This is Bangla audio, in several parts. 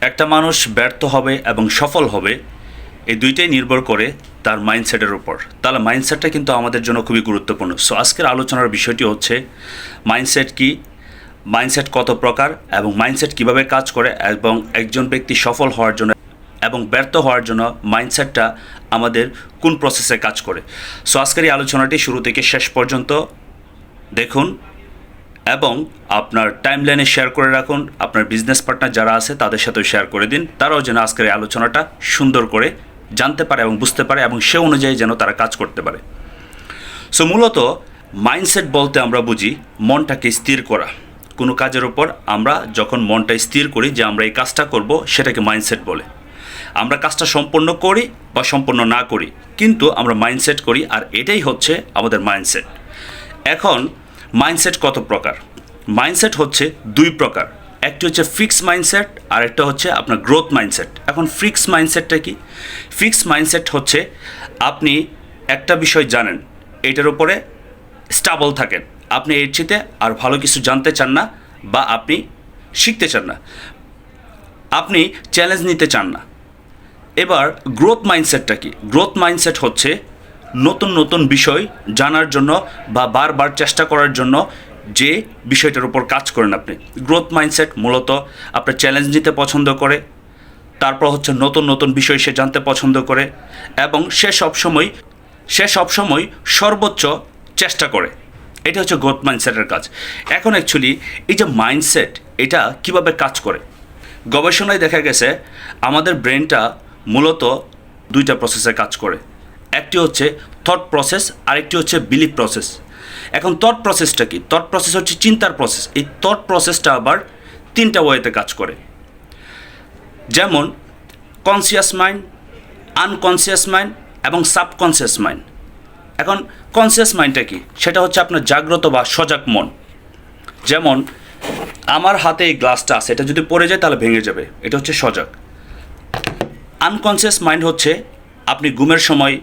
একটা মানুষ ব্যর্থ হবে এবং সফল হবে এই দুইটাই নির্ভর করে তার মাইন্ডসেটের উপর। তাহলে মাইন্ডসেটটা কিন্তু আমাদের জন্য খুবই গুরুত্বপূর্ণ। সো আজকের আলোচনার বিষয়টি হচ্ছে মাইন্ডসেট কি, মাইন্ডসেট কত প্রকার এবং মাইন্ডসেট কিভাবে কাজ করে, এবং একজন ব্যক্তি সফল হওয়ার জন্য এবং ব্যর্থ হওয়ার জন্য মাইন্ডসেটটা আমাদের কোন প্রসেসে কাজ করে। সো আজকের এই আলোচনাটি শুরু থেকে শেষ পর্যন্ত দেখুন এবং আপনার টাইমলাইনে শেয়ার করে রাখুন। আপনার বিজনেস পার্টনার যারা আছে তাদের সাথেও শেয়ার করে দিন, তারাও যেন আজকের এই আলোচনাটা সুন্দর করে জানতে পারে এবং বুঝতে পারে এবং সে অনুযায়ী যেন তারা কাজ করতে পারে। সো মূলত মাইন্ডসেট বলতে আমরা বুঝি মনটাকে স্থির করা। কোনো কাজের উপর আমরা যখন মনটা স্থির করি যে আমরা এই কাজটা করব, সেটাকে মাইন্ডসেট বলে। আমরা কাজটা সম্পন্ন করি বা সম্পন্ন না করি, কিন্তু আমরা মাইন্ডসেট করি, আর এটাই হচ্ছে আমাদের মাইন্ডসেট। এখন মাইন্ডসেট কত প্রকার? মাইন্ডসেট হচ্ছে দুই প্রকার, একটি হচ্ছে ফিক্স মাইন্ডসেট আর একটা হচ্ছে আপনার গ্রোথ মাইন্ডসেট। এখন ফিক্স মাইন্ডসেটটা কি? ফিক্স মাইন্ডসেট হচ্ছে আপনি একটা বিষয় জানেন, এটার উপরে স্টেবল থাকেন, আপনি এর চেয়ে আর ভালো কিছু জানতে চান না বা আপনি শিখতে চান না, আপনি চ্যালেঞ্জ নিতে চান না। এবার গ্রোথ মাইন্ডসেটটা কি? গ্রোথ মাইন্ডসেট হচ্ছে নতুন নতুন বিষয় জানার জন্য বা বারবার চেষ্টা করার জন্য যে বিষয়টার উপর কাজ করেন আপনি। গ্রোথ মাইন্ডসেট মূলত আপনার চ্যালেঞ্জ নিতে পছন্দ করে, তারপর হচ্ছে নতুন নতুন বিষয় সে জানতে পছন্দ করে এবং সে সবসময় সর্বোচ্চ চেষ্টা করে। এটা হচ্ছে গ্রোথ মাইন্ডসেটের কাজ। এখন অ্যাকচুয়ালি এই যে মাইন্ডসেট, এটা কিভাবে কাজ করে? গবেষণায় দেখা গেছে আমাদের ব্রেনটা মূলত দুইটা প্রসেসে কাজ করে। একটি হচ্ছে থট প্রসেস, আরেকটি হচ্ছে বিলিভ প্রসেস। এখন থট প্রসেসটা কি? থট প্রসেস হচ্ছে চিন্তার প্রসেস। এই থট প্রসেসটা আবার তিনটা ওয়েতে কাজ করে, যেমন কনসিয়াস মাইন্ড, আনকনসিয়াস মাইন্ড এবং সাবকনসিয়াস মাইন্ড। এখন কনসিয়াস মাইন্ডটা কি? সেটা হচ্ছে আপনার জাগ্রত বা সজাগ মন। যেমন আমার হাতে এই গ্লাসটা আছে, এটা যদি পড়ে যায় তাহলে ভেঙে যাবে, এটা হচ্ছে সজাগ। আনকনসিয়াস মাইন্ড হচ্ছে আপনি ঘুমের সময়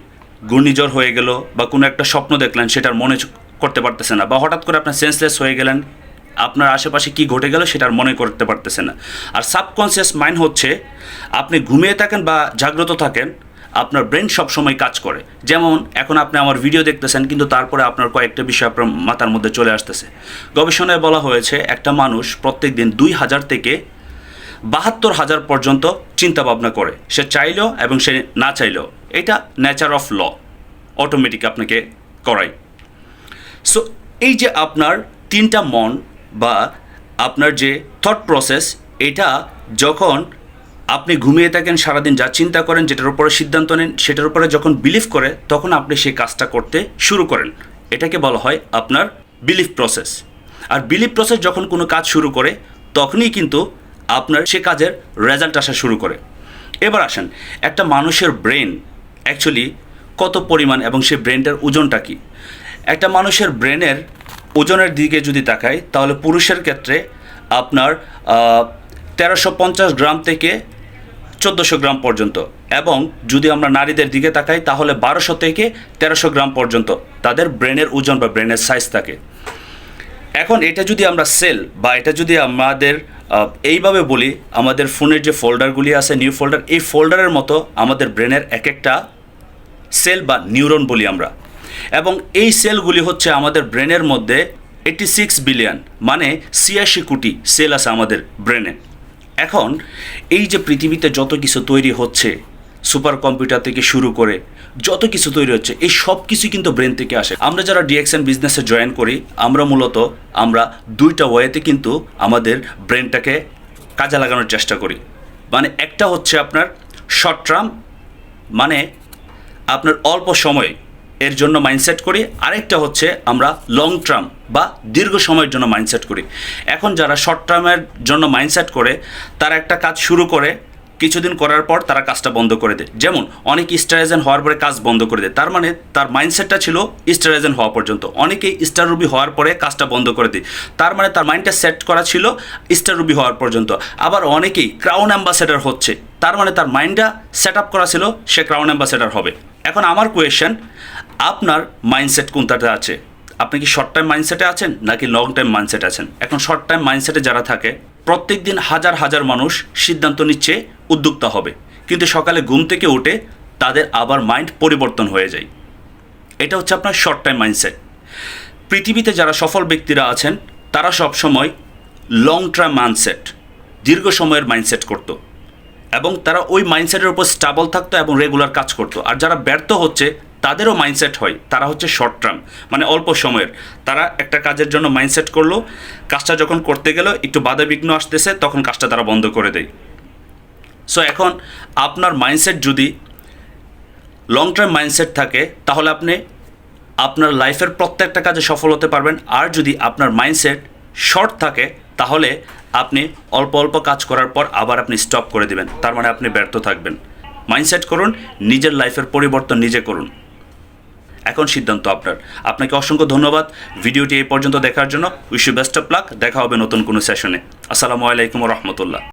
ঘূর্ণিঝড় হয়ে গেল বা কোনো একটা স্বপ্ন দেখলেন, সেটার মনে করতে পারতেছে না, বা হঠাৎ করে আপনার সেন্সলেস হয়ে গেলেন, আপনার আশেপাশে কী ঘটে গেল সেটার মনে করতে পারতেছে না। আর সাবকনসিয়াস মাইন্ড হচ্ছে আপনি ঘুমিয়ে থাকেন বা জাগ্রত থাকেন, আপনার ব্রেন সবসময় কাজ করে। যেমন এখন আপনি আমার ভিডিও দেখতেছেন, কিন্তু তারপরে আপনার কয়েকটা বিষয় আপনার মাথার মধ্যে চলে আসতেছে। গবেষণায় বলা হয়েছে একটা মানুষ প্রত্যেক দিন 2000 থেকে 72,000 পর্যন্ত চিন্তা ভাবনা করে, সে চাইলেও এবং সে না চাইলেও। এটা নেচার অফ ল, অটোমেটিক আপনাকে করাই। সো এই যে আপনার তিনটা মন বা আপনার যে থট প্রসেস, এটা যখন আপনি ঘুমিয়ে থাকেন, সারাদিন যা চিন্তা করেন, যেটার উপরে সিদ্ধান্ত নেন, সেটার উপরে যখন বিলিভ করে, তখন আপনি সেই কাজটা করতে শুরু করেন। এটাকে বলা হয় আপনার বিলিভ প্রসেস। আর বিলিভ প্রসেস যখন কোনো কাজ শুরু করে, তখনই কিন্তু আপনার সে কাজের রেজাল্ট আসা শুরু করে। এবার আসেন, একটা মানুষের ব্রেন অ্যাকচুয়ালি কত পরিমাণ এবং সেই ব্রেনটার ওজনটা কী? একটা মানুষের ব্রেনের ওজনের দিকে যদি তাকাই, তাহলে পুরুষের ক্ষেত্রে আপনার 1350 গ্রাম থেকে 1400 গ্রাম পর্যন্ত, এবং যদি আমরা নারীদের দিকে তাকাই তাহলে 1200 থেকে 1300 গ্রাম পর্যন্ত তাদের ব্রেনের ওজন বা ব্রেনের সাইজ থাকে। এখন এটা যদি আমরা সেল বা এটা যদি আমাদের এইভাবে বলি, আমাদের ফোনের যে ফোল্ডারগুলি আছে, নিউ ফোল্ডার, এই ফোল্ডারের মতো আমাদের ব্রেনের এক একটা সেল বা নিউরন বলি আমরা। এবং এই সেলগুলি হচ্ছে আমাদের ব্রেনের মধ্যে 86 বিলিয়ন, মানে 86 কোটি সেল আছে আমাদের ব্রেনে। এখন এই যে পৃথিবীতে যত কিছু তৈরি হচ্ছে, সুপার কম্পিউটার থেকে শুরু করে যত কিছু তৈরি হচ্ছে, এই সব কিছু কিন্তু ব্রেন থেকে আসে। আমরা যারা ডিএক্সএন বিজনেসে জয়েন করি, আমরা মূলত দুইটা ওয়েতে কিন্তু আমাদের ব্রেনটাকে কাজে লাগানোর চেষ্টা করি। মানে একটা হচ্ছে আপনার শর্ট টার্ম, মানে আপনার অল্প সময় এর জন্য মাইন্ডসেট করি, আরেকটা হচ্ছে আমরা লং টার্ম বা দীর্ঘ সময়ের জন্য মাইন্ডসেট করি। এখন যারা শর্ট টার্মের জন্য মাইন্ডসেট করে, তারা একটা কাজ শুরু করে, কিছুদিন করার পর তারা কাজটা বন্ধ করে দেয়। যেমন অনেক স্টার এজেন্ট হওয়ার পরে কাজ বন্ধ করে দেয়, তার মানে তার মাইন্ডসেটটা ছিল স্টার এজেন্ট হওয়া পর্যন্ত। অনেকেই স্টার রুবি হওয়ার পরে কাজটা বন্ধ করে দেয়, তার মানে তার মাইন্ডটা সেট করা ছিল স্টার রুবি হওয়ার পর্যন্ত। আবার অনেকেই ক্রাউন অ্যাম্বাসেডার হচ্ছে, তার মানে তার মাইন্ডটা সেট আপ করা ছিল সে ক্রাউন অ্যাম্বাসেডার হবে। এখন আমার কোয়েশ্চেন, আপনার মাইন্ডসেট কোনটাতে আছে? আপনি কি শর্ট টাইম মাইন্ডসেটে আছেন নাকি লং টাইম মাইন্ডসেটে আছেন? এখন শর্ট টাইম মাইন্ডসেটে যারা থাকে প্রত্যেক দিন হাজার হাজার মানুষ সিদ্ধান্ত নিচ্ছে উদ্যোক্তা হবে, কিন্তু সকালে ঘুম থেকে উঠে তাদের আবার মাইন্ড পরিবর্তন হয়ে যায়। এটা হচ্ছে আপনার শর্ট টাইম মাইন্ডসেট। পৃথিবীতে যারা সফল ব্যক্তিরা আছেন তারা সবসময় লং টার্ম মাইন্ডসেট, দীর্ঘ সময়ের মাইন্ডসেট করতো এবং তারা ওই মাইন্ডসেটের উপর স্টেবল থাকতো এবং রেগুলার কাজ করতো। আর যারা ব্যর্থ হচ্ছে তাদেরও মাইন্ডসেট হয়, তারা হচ্ছে শর্ট টার্ম, মানে অল্প সময়ের। তারা একটা কাজের জন্য মাইন্ডসেট করলো, কাজটা যখন করতে গেল একটু বাধা বিঘ্ন আসতেছে তখন কাজটা তারা বন্ধ করে দেয়। সো এখন আপনার মাইন্ডসেট যদি লং টার্ম মাইন্ডসেট থাকে তাহলে আপনি আপনার লাইফের প্রত্যেকটা কাজে সফল হতে পারবেন। আর যদি আপনার মাইন্ডসেট শর্ট থাকে তাহলে আপনি অল্প অল্প কাজ করার পর আবার আপনি স্টপ করে দিবেন, তার মানে আপনি ব্যর্থ থাকবেন। মাইন্ডসেট করুন, নিজের লাইফের পরিবর্তন নিজে করুন। এখন সিদ্ধান্ত আপনার। আপনাকে অসংখ্য ধন্যবাদ ভিডিওটি এই পর্যন্ত দেখার জন্য। Wish you best of luck. দেখা হবে নতুন কোনো সেশনে। আসসালামু আলাইকুম ওয়া রাহমাতুল্লাহ।